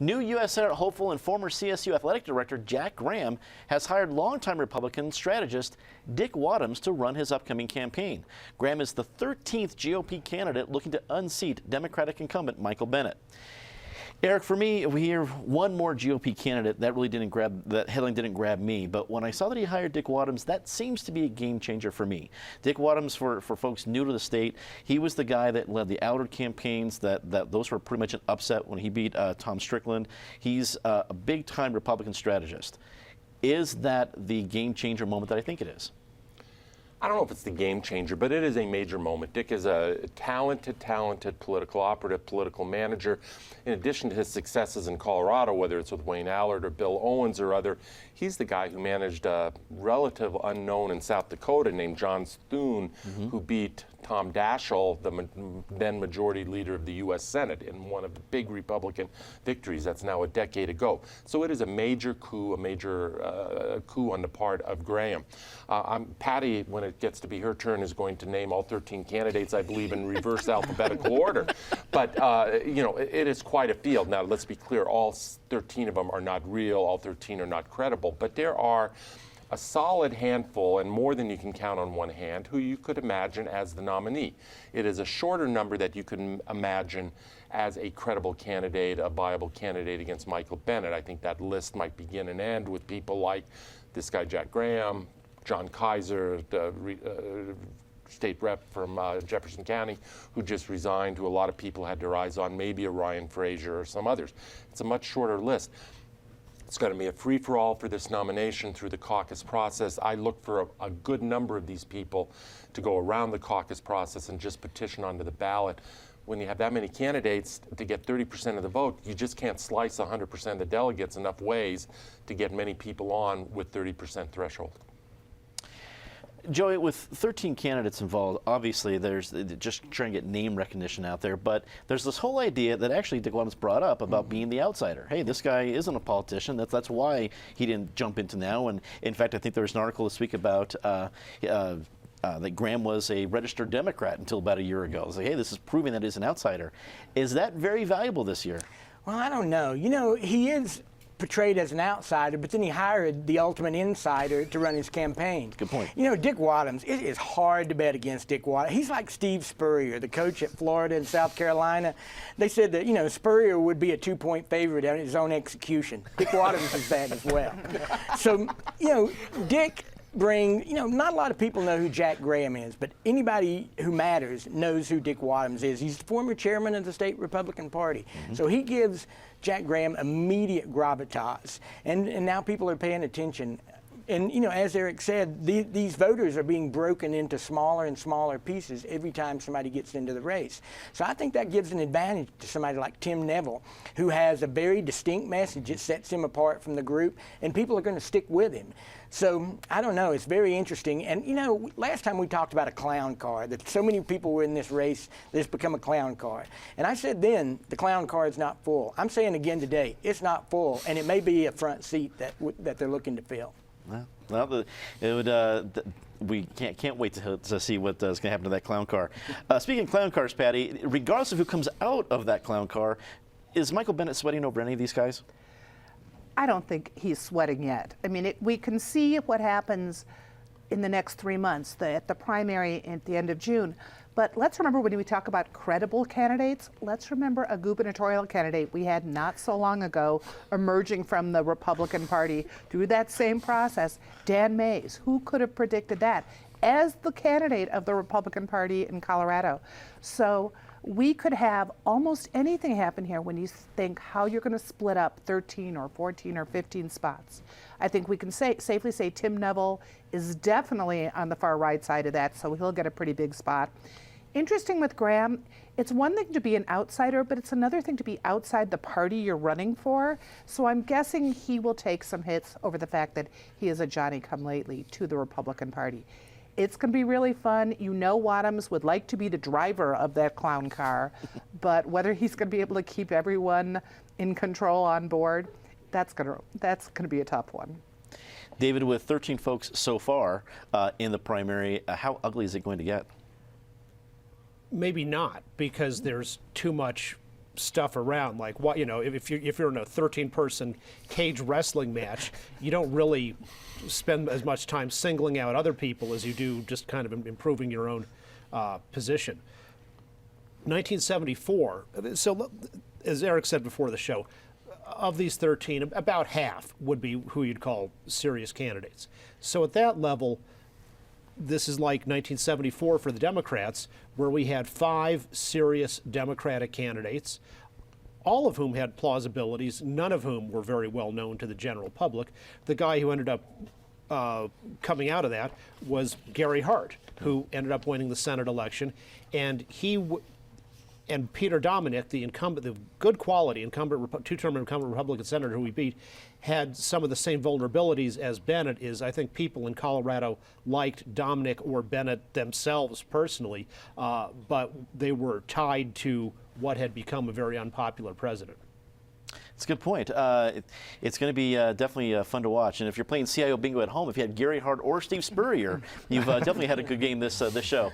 New U.S. Senate hopeful and former CSU athletic director Jack Graham has hired longtime Republican strategist Dick Wadhams to run his upcoming campaign. Graham is the 13th GOP candidate looking to unseat Democratic incumbent Michael Bennett. Eric, for me, we hear one more GOP candidate. That headline didn't grab me, but when I saw that he hired Dick Wadhams, that seems to be a game changer for me. Dick Wadhams, for folks new to the state, he was the guy that led the Allard campaigns. Those were pretty much an upset when he beat Tom Strickland. He's a big-time Republican strategist. Is that the game changer moment that I think it is? I don't know if it's the game changer, but it is a major moment. Dick is a talented political operative, political manager. In addition to his successes in Colorado, whether it's with Wayne Allard or Bill Owens or other, he's the guy who managed a relative unknown in South Dakota named John Thune, who beat Tom Daschle, the then majority leader of the U.S. Senate, in one of the big Republican victories. That's now a decade ago. So it is a major coup, coup on the part of Graham. Patty, when it gets to be her turn, is going to name all 13 candidates, I believe, in reverse alphabetical order. But, you know, it is quite a field. Now, let's be clear, all 13 of them are not real, all 13 are not credible, but there are a solid handful, and more than you can count on one hand, who you could imagine as the nominee. It is a shorter number that you can imagine as a credible candidate, a viable candidate against Michael Bennett. I think that list might begin and end with people like this guy Jack Graham, John Kaiser, the state rep from Jefferson County, who just resigned, who a lot of people had their eyes on, maybe a Ryan Frazier or some others. It's a much shorter list. It's going to be a free-for-all for this nomination through the caucus process. I look for a good number of these people to go around the caucus process and just petition onto the ballot. When you have that many candidates, to get 30% of the vote, you just can't slice 100% of the delegates enough ways to get many people on with 30% threshold. Joey, with 13 candidates involved, obviously there's just trying to get name recognition out there, but there's this whole idea that actually Dick Wadhams brought up about being the outsider. Hey, this guy isn't a politician. That's why he didn't jump into now. And in fact, I think there was an article this week about that Graham was a registered Democrat until about a year ago. It's like, hey, this is proving that he's an outsider. Is that very valuable this year? Well, I don't know. You know, he is portrayed as an outsider, but then he hired the ultimate insider to run his campaign. Good point. You know, Dick Wadhams, it is hard to bet against Dick Wadhams. He's like Steve Spurrier, the coach at Florida and South Carolina. They said that, you know, Spurrier would be a 2-point favorite on his own execution. Dick Wadhams is that as well. So, you know, Dick you know, not a lot of people know who Jack Graham is, but anybody who matters knows who Dick Wadhams is. He's the former chairman of the state Republican Party. So he gives Jack Graham immediate gravitas, and now people are paying attention. And, you know, as Eric said, these voters are being broken into smaller and smaller pieces every time somebody gets into the race. So I think that gives an advantage to somebody like Tim Neville, who has a very distinct message that sets him apart from the group, and people are going to stick with him. So I don't know. It's very interesting. And, you know, last time we talked about a clown car, that so many people were in this race that it's become a clown car. And I said then, the clown car is not full. I'm saying again today, it's not full, and it may be a front seat that they're looking to fill. Well, we can't wait to see what's going to happen to that clown car. Speaking of clown cars, Patty, regardless of who comes out of that clown car, is Michael Bennett sweating over any of these guys? I don't think he's sweating yet. I mean, we can see what happens in the next 3 months, at the primary at the end of June. But let's remember, when we talk about credible candidates, let's remember a gubernatorial candidate we had not so long ago emerging from the Republican Party through that same process, Dan Mays. Who could have predicted that as the candidate of the Republican Party in Colorado? So we could have almost anything happen here when you think how you're going to split up 13 or 14 or 15 spots. I think we can safely say Tim Neville is definitely on the far right side of that, so he'll get a pretty big spot. Interesting with Graham, it's one thing to be an outsider, but it's another thing to be outside the party you're running for. So I'm guessing he will take some hits over the fact that he is a Johnny-come-lately to the Republican Party. It's going to be really fun. You know, Wadhams would like to be the driver of that clown car, but whether he's going to be able to keep everyone in control on board, that's going to be a tough one. David, with 13 folks so far in the primary, how ugly is it going to get? Maybe not, because there's too much stuff around. Like, what, you know, if you're in a 13-person cage wrestling match, you don't really spend as much time singling out other people as you do just kind of improving your own position. 1974. So, as Eric said before the show, of these 13, about half would be who you'd call serious candidates. So at that level, this is like 1974 for the Democrats, where we had 5 serious Democratic candidates, all of whom had plausibilities, none of whom were very well known to the general public. The guy who ended up coming out of that was Gary Hart, who ended up winning the Senate election, and and Peter Dominick, the incumbent, the good quality incumbent, two-term incumbent Republican senator who we beat, had some of the same vulnerabilities as Bennett is. I think people in Colorado liked Dominick or Bennett themselves personally, but they were tied to what had become a very unpopular president. That's a good point. It's going to be definitely fun to watch. And if you're playing CIO bingo at home, if you had Gary Hart or Steve Spurrier, you've definitely had a good game this show.